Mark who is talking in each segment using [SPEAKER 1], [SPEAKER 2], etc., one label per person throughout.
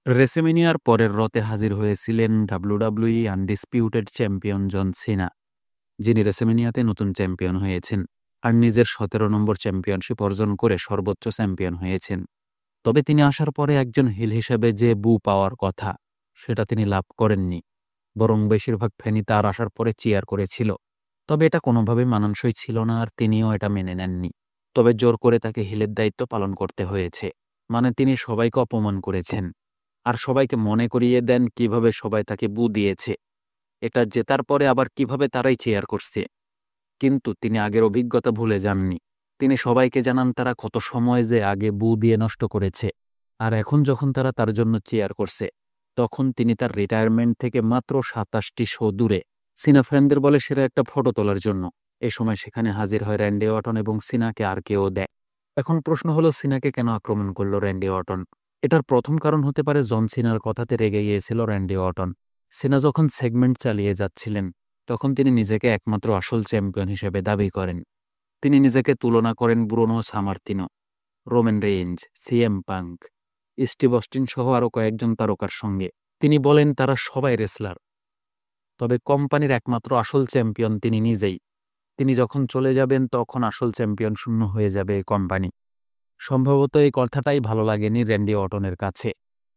[SPEAKER 1] রেসেমেনিয়ার পরের রতে হাজির হয়েছিলেন ডাব্লিউডাব্লিউই আনডিসপিউটেড চ্যাম্পিয়ন জন সিনা, যিনি রেসেমেনিয়াতে নতুন চ্যাম্পিয়ন হয়েছেন আর নিজের 17 নম্বর চ্যাম্পিয়নশিপ অর্জন করে সর্বোচ্চ চ্যাম্পিয়ন হয়েছেন। তবে তিনি আসার পরে একজন হিল হিসেবে যে বু পাওয়ার কথা, সেটা তিনি লাভ করেননি, বরং বেশিরভাগ ফ্যানই তার আসার পরে চিয়ার করেছিল। তবে এটা কোনোভাবেই মানানসই ছিল না আর তিনিও এটা মেনে নেননি। তবে জোর করে তাকে হিলের দায়িত্ব পালন করতে হয়েছে, মানে তিনি সবাইকে অপমান করেছেন আর সবাইকে মনে করিয়ে দেন কিভাবে সবাই তাকে বু দিয়েছে, এটা জেতার পরে আবার কিভাবে তারাই চেয়ার করছে। কিন্তু তিনি আগের অভিজ্ঞতা ভুলে যাননি। তিনি সবাইকে জানান তারা কত সময় যে আগে বু দিয়ে নষ্ট করেছে, আর এখন যখন তারা তার জন্য চেয়ার করছে, তখন তিনি তার রিটায়ারমেন্ট থেকে মাত্র 27টি শো দূরে। সিনা ফ্যানদের বলে সেরা একটা ফটো তোলার জন্য। এ সময় সেখানে হাজির হয় র্যান্ডি অর্টন এবং সিনাকে আর কেউ দেয়। এখন প্রশ্ন হলো, সিনাকে কেন আক্রমণ করলো র্যান্ডি অর্টন? এটার প্রথম কারণ হতে পারে জন সিনার কথাতে রেগে গিয়েছিল র্যান্ডি অর্টন। সিনা যখন সেগমেন্ট চালিয়ে যাচ্ছিলেন, তখন তিনি নিজেকে একমাত্র আসল চ্যাম্পিয়ন হিসেবে দাবি করেন। তিনি নিজেকে তুলনা করেন Bruno Sammartino, Roman Reigns, CM Punk, Steve Austin সহ আরও কয়েকজন তারকার সঙ্গে। তিনি বলেন তারা সবাই রেসলার, তবে কোম্পানির একমাত্র আসল চ্যাম্পিয়ন তিনি নিজেই। তিনি যখন চলে যাবেন তখন আসল চ্যাম্পিয়ন শূন্য হয়ে যাবে এই কোম্পানি। সম্ভবত এই কথাটাই ভালো লাগেনি র্যান্ডি অর্টনের কাছে,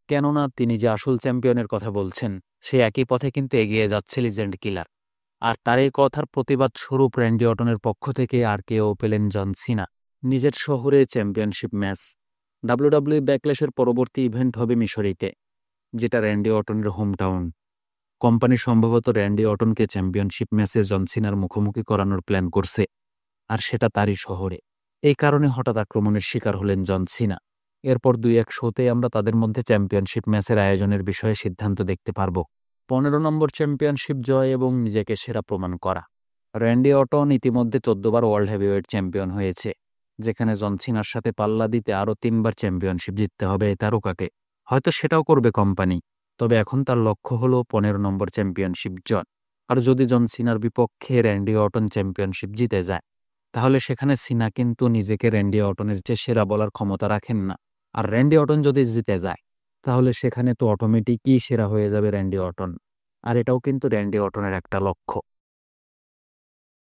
[SPEAKER 1] কেননা তিনি যে আসল চ্যাম্পিয়নের কথা বলছেন, সে একই পথে কিন্তু এগিয়ে যাচ্ছে লিজেন্ড কিলার। আর তার এই কথার প্রতিবাদ স্বরূপ র্যান্ডি অর্টনের পক্ষ থেকে আর কেউ পেলেন জন সিনা। নিজের শহরে চ্যাম্পিয়নশিপ ম্যাচ। ডাব্লিউডাব্লিউই ব্যাকল্যাশের পরবর্তী ইভেন্ট হবে মিশরিতে, যেটা র্যান্ডি অর্টনের হোম টাউন। কোম্পানি সম্ভবত র্যান্ডি অর্টনকে চ্যাম্পিয়নশিপ ম্যাচে জন সিনার মুখোমুখি করানোর প্ল্যান করছে, আর সেটা তারই শহরে। এই কারণে হঠাৎ আক্রমণের শিকার হলেন জন সিনা। এরপর 2-1 শোতে আমরা তাদের মধ্যে চ্যাম্পিয়নশিপ ম্যাচের আয়োজনের বিষয়ে সিদ্ধান্ত দেখতে পারব। 15 নম্বর চ্যাম্পিয়নশিপ জয় এবং নিজেকে সেরা প্রমাণ করা। র্যান্ডি অর্টন ইতিমধ্যে 14 বার ওয়ার্ল্ড হেভিওয়েট চ্যাম্পিয়ন হয়েছে, যেখানে জন সিনার সাথে পাল্লা দিতে আরও 3 বার চ্যাম্পিয়নশিপ জিততে হবে এই তারকাকে। হয়তো সেটাও করবে কোম্পানি, তবে এখন তার লক্ষ্য হলো 15 নম্বর চ্যাম্পিয়নশিপ জয়। আর যদি জন সিনার বিপক্ষে র্যান্ডি অর্টন চ্যাম্পিয়নশিপ জিতে যায়, তাহলে সেখানে সিনা কিন্তু নিজেকে র্যান্ডি অর্টনের চেয়ে সেরা বলার ক্ষমতা রাখেন না। আর র্যান্ডি অর্টন যদি জিতে যায়, তাহলে সেখানে তো অটোমেটিকই সেরা হয়ে যাবে র্যান্ডি অর্টন। আর এটাও কিন্তু র্যান্ডি অর্টনের একটা লক্ষ্য।